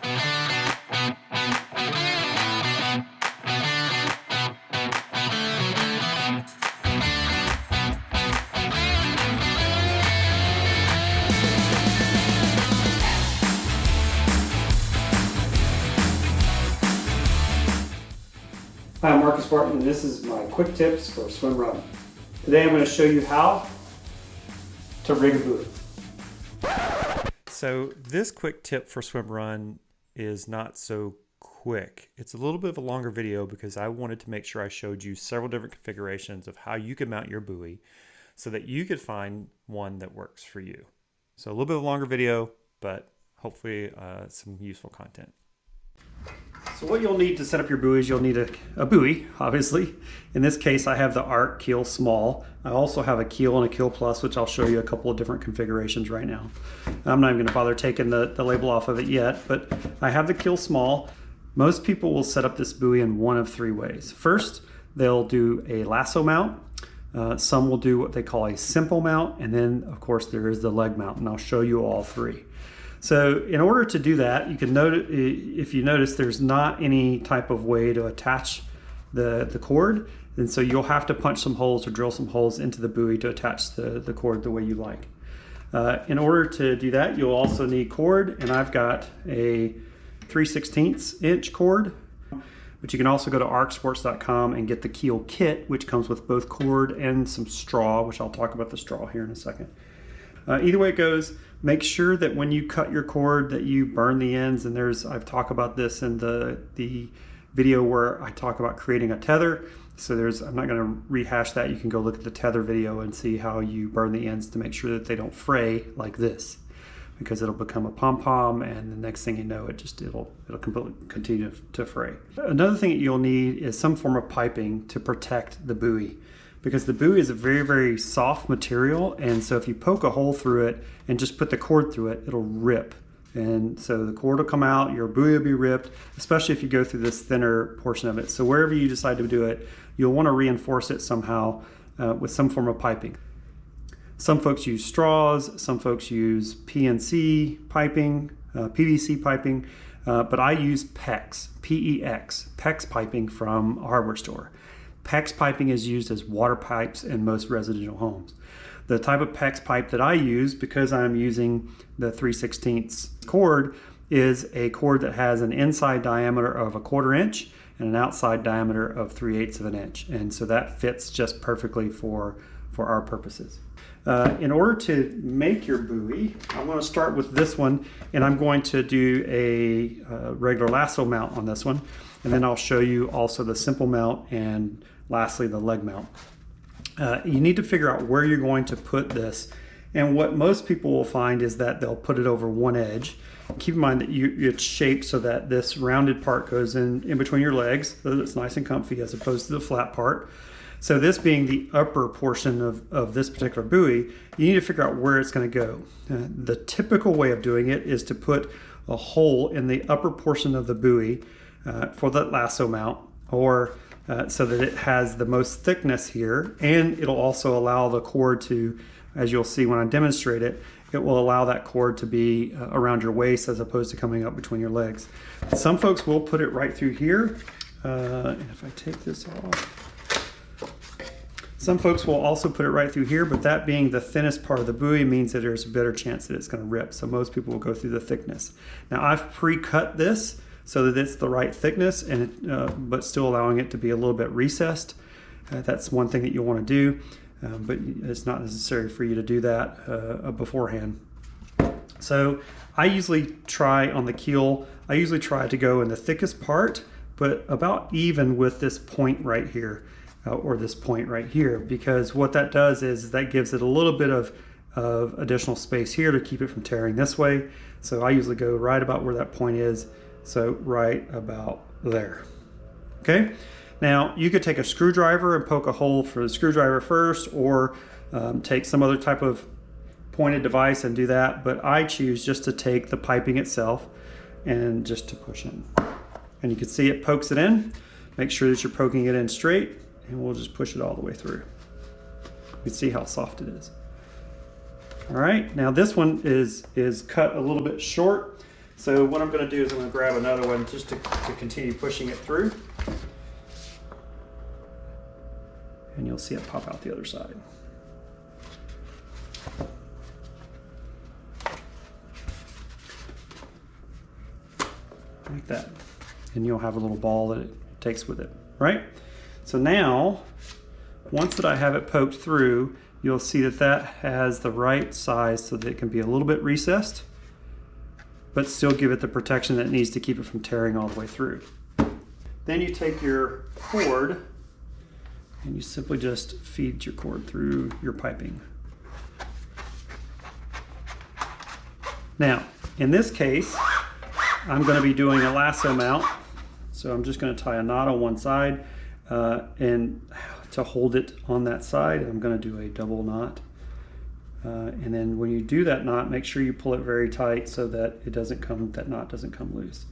Hi, I'm Marcus Barton, and this is my quick tips for swim run. Today I'm going to show you how to rig a buoy. So this quick tip for swim run is not so quick. It's a little bit of a longer video because I wanted to make sure I showed you several different configurations of how you can mount your buoy so that you could find one that works for you. So a little bit of a longer video, but hopefully some useful content. So what you'll need to set up your buoy is you'll need a buoy, obviously. In this case, I have the Arc Keel Small. I also have a Keel and a Keel Plus, which I'll show you a couple of different configurations right now. I'm not even going to bother taking the label off of it yet, but I have the Keel Small. Most people will set up this buoy in one of three ways. First, they'll do a lasso mount. Some will do what they call a simple mount, and then of course there is the leg mount, and I'll show you all three. So in order to do that, you can notice, if you notice, there's not any type of way to attach the cord, and so you'll have to punch some holes or drill some holes into the buoy to attach the cord the way you like. In order to do that, you'll also need cord, and I've got a 3/16 inch cord, but you can also go to arcsports.com and get the Keel kit, which comes with both cord and some straw, which I'll talk about the straw here in a second. Either way it goes, make sure that when you cut your cord that you burn the ends, and I've talked about this in the video where I talk about creating a tether. So I'm not going to rehash that. You can go look at the tether video and see how you burn the ends to make sure that they don't fray like this, because it'll become a pom-pom, and the next thing you know, it'll completely continue to fray. Another thing that you'll need is some form of piping to protect the buoy, because the buoy is a very, very soft material, and so if you poke a hole through it and just put the cord through it, it'll rip. And so the cord will come out, your buoy will be ripped, especially if you go through this thinner portion of it. So wherever you decide to do it, you'll want to reinforce it somehow with some form of piping. Some folks use straws, some folks use PNC piping, PVC piping, but I use PEX, P-E-X, PEX piping from a hardware store. PEX piping is used as water pipes in most residential homes. The type of PEX pipe that I use, because I'm using the 3/16 cord, is a cord that has an inside diameter of 1/4 inch and an outside diameter of 3/8 of an inch. And so that fits just perfectly for our purposes. In order to make your buoy, I'm going to start with this one, and I'm going to do a regular lasso mount on this one, and then I'll show you also the simple mount and lastly the leg mount. You need to figure out where you're going to put this, and what most people will find is that they'll put it over one edge. Keep in mind that it's shaped so that this rounded part goes in between your legs, so that it's nice and comfy as opposed to the flat part. So this being the upper portion of this particular buoy, you need to figure out where it's going to go. The typical way of doing it is to put a hole in the upper portion of the buoy for the lasso mount, or so that it has the most thickness here, and it'll also allow the cord to, as you'll see when I demonstrate it, it will allow that cord to be around your waist as opposed to coming up between your legs. Some folks will put it right through here, and if I take this off, some folks will also put it right through here, but that being the thinnest part of the buoy means that there's a better chance that it's going to rip. So most people will go through the thickness. Now I've pre-cut this so that it's the right thickness, and but still allowing it to be a little bit recessed. That's one thing that you'll want to do, but it's not necessary for you to do that beforehand. So I usually try on the keel, I usually try to go in the thickest part, but about even with this point right here. Or this point right here, because what that does is that gives it a little bit of additional space here to keep it from tearing this way. So I usually go right about where that point is, so right about there. Okay, now you could take a screwdriver and poke a hole for the screwdriver first, or take some other type of pointed device and do that, but I choose just to take the piping itself and just to push in. And you can see it pokes it in. Make sure that you're poking it in straight, and we'll just push it all the way through. You can see how soft it is. All right, now this one is cut a little bit short, So what I'm going to do is I'm going to grab another one just to continue pushing it through. And you'll see it pop out the other side. Like that. And you'll have a little ball that it takes with it, right? So now, once that I have it poked through, you'll see that that has the right size so that it can be a little bit recessed, but still give it the protection that it needs to keep it from tearing all the way through. Then you take your cord and you simply just feed your cord through your piping. Now, in this case, I'm going to be doing a lasso mount. So I'm just going to tie a knot on one side and to hold it on that side, I'm going to do a double knot. And then when you do that knot, make sure you pull it very tight so that that knot doesn't come loose.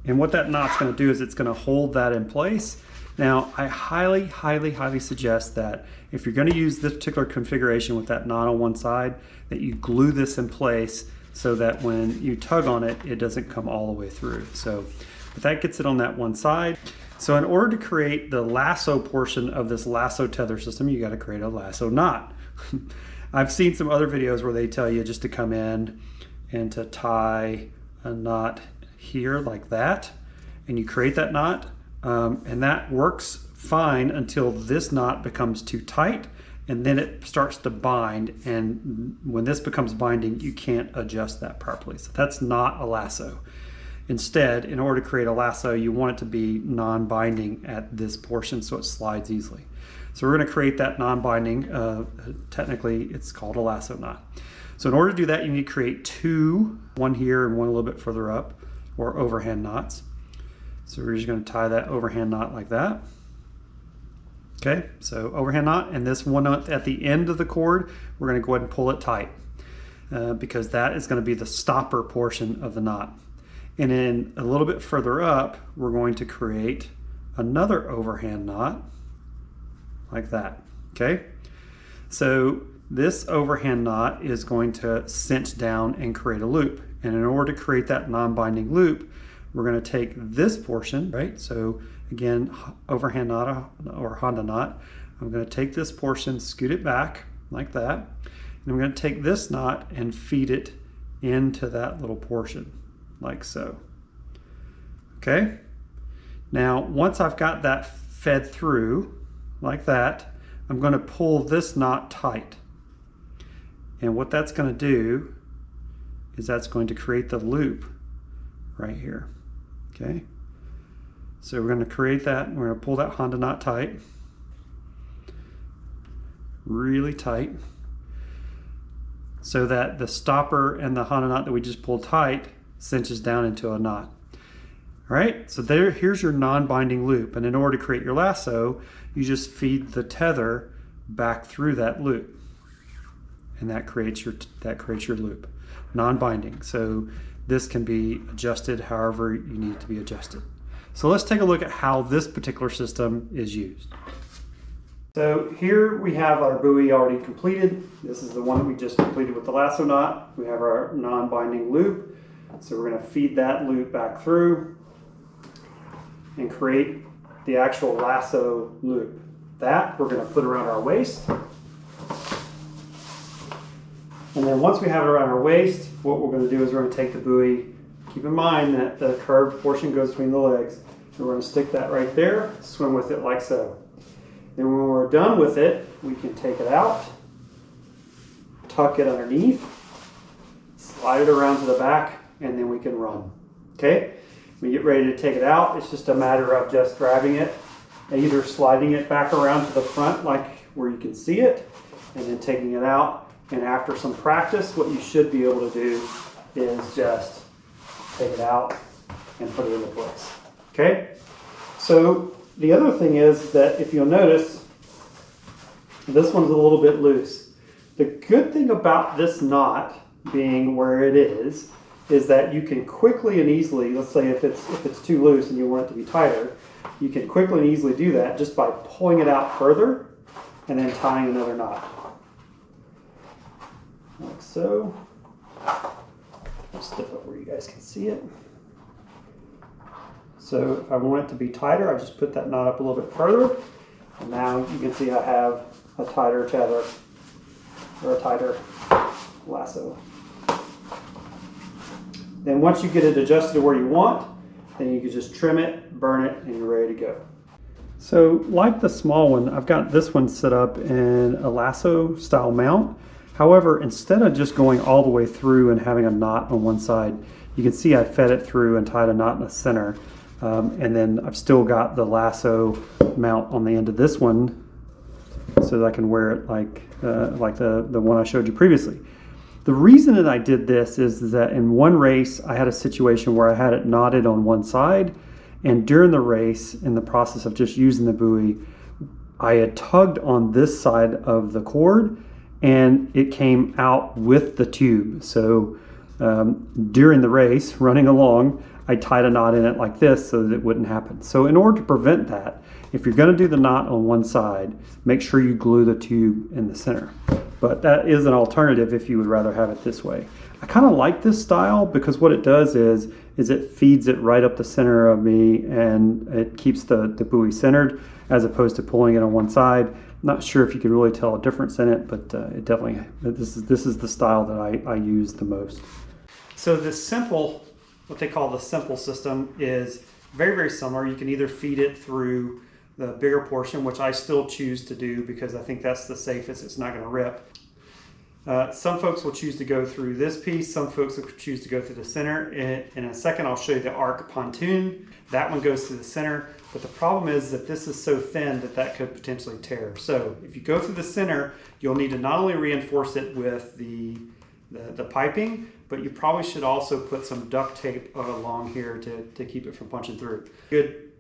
And what that knot's going to do is it's going to hold that in place. Now, I highly, highly, highly suggest that if you're going to use this particular configuration with that knot on one side, that you glue this in place so that when you tug on it, it doesn't come all the way through. So, but that gets it on that one side. So in order to create the lasso portion of this lasso tether system, you got to create a lasso knot. I've seen some other videos where they tell you just to come in and to tie a knot here like that, and you create that knot, and that works fine until this knot becomes too tight, and then it starts to bind, and when this becomes binding, you can't adjust that properly. So that's not a lasso. Instead, in order to create a lasso, you want it to be non-binding at this portion so it slides easily. So we're going to create that non-binding, technically it's called a lasso knot. So in order to do that, you need to create two, one here and one a little bit further up, or overhand knots. So we're just going to tie that overhand knot like that. Okay, so overhand knot, and this one at the end of the cord, we're going to go ahead and pull it tight because that is going to be the stopper portion of the knot. And then a little bit further up, we're going to create another overhand knot like that, okay? So this overhand knot is going to cinch down and create a loop. And in order to create that non-binding loop, we're going to take this portion, right? So again, overhand knot or Honda knot. I'm going to take this portion, scoot it back like that. And I'm going to take this knot and feed it into that little portion, like so. Okay? Now, once I've got that fed through, like that, I'm going to pull this knot tight. And what that's going to do is that's going to create the loop right here. Okay? So we're going to create that, and we're going to pull that Honda knot tight. Really tight. So that the stopper and the Honda knot that we just pulled tight cinches down into a knot. All right, so here's your non-binding loop. And in order to create your lasso, you just feed the tether back through that loop. And that creates your loop. Non-binding. So this can be adjusted however you need it to be adjusted. So let's take a look at how this particular system is used. So here we have our buoy already completed. This is the one that we just completed with the lasso knot. We have our non-binding loop. So we're going to feed that loop back through and create the actual lasso loop. That we're going to put around our waist. And then once we have it around our waist, what we're going to do is we're going to take the buoy. Keep in mind that the curved portion goes between the legs. So we're going to stick that right there, swim with it like so. Then when we're done with it, we can take it out, tuck it underneath, slide it around to the back, and then we can run. Okay? When we get ready to take it out, it's just a matter of just grabbing it, either sliding it back around to the front like where you can see it, and then taking it out. And after some practice, what you should be able to do is just take it out and put it into place. Okay? So the other thing is that if you'll notice, this one's a little bit loose. The good thing about this knot being where it is that you can quickly and easily, let's say if it's too loose and you want it to be tighter, you can quickly and easily do that just by pulling it out further and then tying another knot. Like so. step up where you guys can see it. So if I want it to be tighter, I just put that knot up a little bit further. And now you can see I have a tighter tether, or a tighter lasso. Then once you get it adjusted to where you want, then you can just trim it, burn it, and you're ready to go. So like the small one, I've got this one set up in a lasso style mount. However, instead of just going all the way through and having a knot on one side, you can see I fed it through and tied a knot in the center. And then I've still got the lasso mount on the end of this one so that I can wear it like the one I showed you previously. The reason that I did this is that in one race, I had a situation where I had it knotted on one side, and during the race, in the process of just using the buoy, I had tugged on this side of the cord and it came out with the tube. So during the race, running along, I tied a knot in it like this so that it wouldn't happen. So in order to prevent that, if you're going to do the knot on one side, make sure you glue the tube in the center. But that is an alternative if you would rather have it this way. I kind of like this style because what it does is it feeds it right up the center of me, and it keeps the buoy centered as opposed to pulling it on one side. I'm not sure if you can really tell a difference in it, but it definitely, this is the style that I use the most. So this simple, what they call the simple system, is very, very similar. You can either feed it through the bigger portion, which I still choose to do because I think that's the safest, it's not going to rip. Some folks will choose to go through this piece, some folks will choose to go through the center. In a second I'll show you the arc pontoon. That one goes through the center, but the problem is that this is so thin that could potentially tear. So if you go through the center, you'll need to not only reinforce it with the piping, but you probably should also put some duct tape along here to keep it from punching through. Good.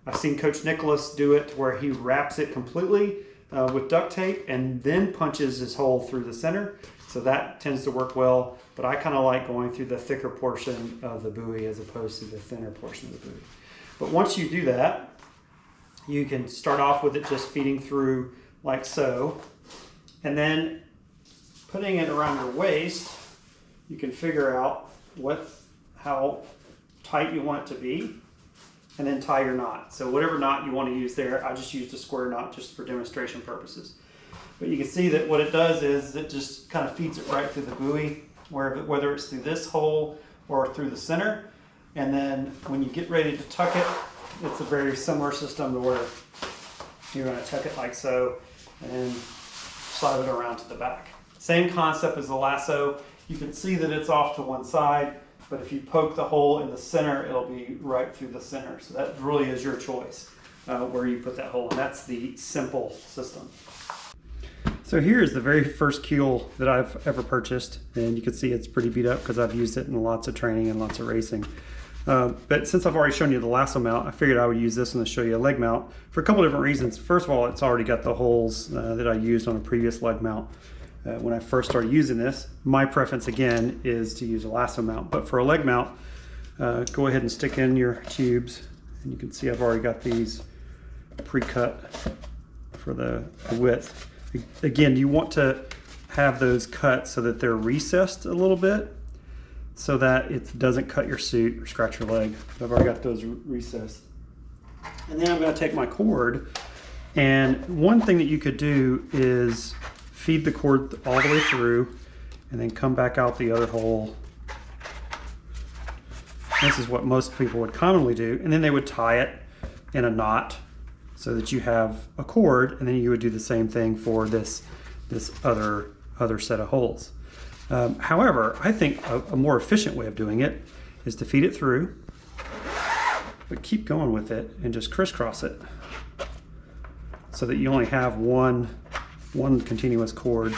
I've seen Coach Nicholas do it where he wraps it completely with duct tape and then punches his hole through the center. So that tends to work well, but I kind of like going through the thicker portion of the buoy as opposed to the thinner portion of the buoy. But once you do that, you can start off with it just feeding through like so, and then putting it around your waist, you can figure out how tight you want it to be, and then tie your knot. So whatever knot you want to use there, I just used a square knot just for demonstration purposes. But you can see that what it does is it just kind of feeds it right through the buoy, whether it's through this hole or through the center. And then when you get ready to tuck it, it's a very similar system to where you're going to tuck it like so and slide it around to the back. Same concept as the lasso. You can see that it's off to one side, but if you poke the hole in the center, it'll be right through the center. So that really is your choice where you put that hole, and that's the simple system. So here's the very first keel that I've ever purchased, and you can see it's pretty beat up because I've used it in lots of training and lots of racing. But since I've already shown you the lasso mount, I figured I would use this one to show you a leg mount for a couple different reasons. First of all, it's already got the holes that I used on a previous leg mount. When I first started using this, my preference again is to use a lasso mount, but for a leg mount, go ahead and stick in your tubes, and you can see I've already got these pre-cut for the width. Again, you want to have those cut so that they're recessed a little bit so that it doesn't cut your suit or scratch your leg. I've already got those recessed. And then I'm going to take my cord, and one thing that you could do is feed the cord all the way through and then come back out the other hole. This is what most people would commonly do, and then they would tie it in a knot so that you have a cord, and then you would do the same thing for this other set of holes. However, I think a more efficient way of doing it is to feed it through, but keep going with it and just crisscross it so that you only have one continuous cord.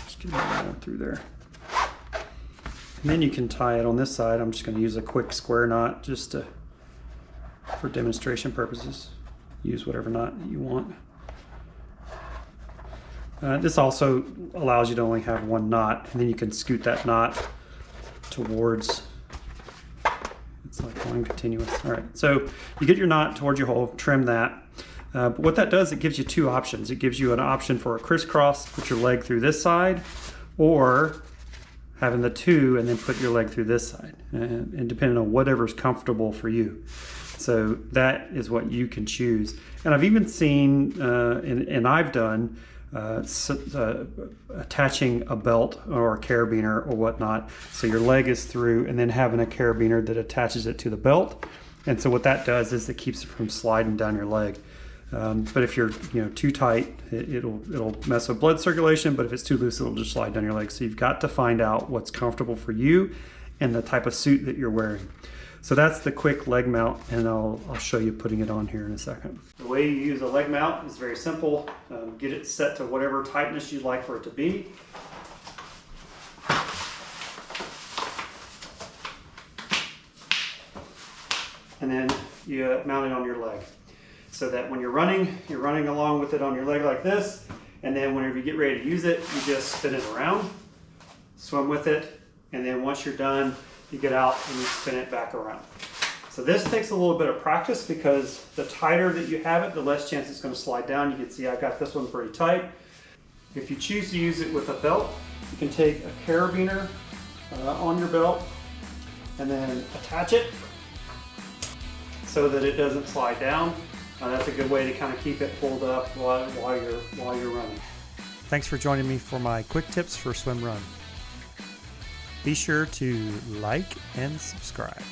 Just get that one through there. And then you can tie it on this side. I'm just going to use a quick square knot just for demonstration purposes. Use whatever knot you want. This also allows you to only have one knot, and then you can scoot that knot towards, it's like one continuous. All right, so you get your knot towards your hole, trim that. But what that does, it gives you two options. It gives you an option for a crisscross, put your leg through this side, or having the two and then put your leg through this side, and depending on whatever's comfortable for you. So that is what you can choose. And I've even seen, and I've done, attaching a belt or a carabiner or whatnot, so your leg is through, and then having a carabiner that attaches it to the belt. And so what that does is it keeps it from sliding down your leg. But if you're too tight, it'll mess with blood circulation. But if it's too loose, it'll just slide down your leg. So you've got to find out what's comfortable for you and the type of suit that you're wearing. So that's the quick leg mount, and I'll show you putting it on here in a second. The way you use a leg mount is very simple. Get it set to whatever tightness you'd like for it to be. And then you mount it on your leg, so that when you're running along with it on your leg like this, and then whenever you get ready to use it, you just spin it around, swim with it, and then once you're done, you get out and you spin it back around. So this takes a little bit of practice, because the tighter that you have it, the less chance it's going to slide down. You can see I got this one pretty tight. If you choose to use it with a belt, you can take a carabiner on your belt and then attach it so that it doesn't slide down. That's a good way to kind of keep it pulled up while you're running. Thanks for joining me for my quick tips for swim run. Be sure to like and subscribe.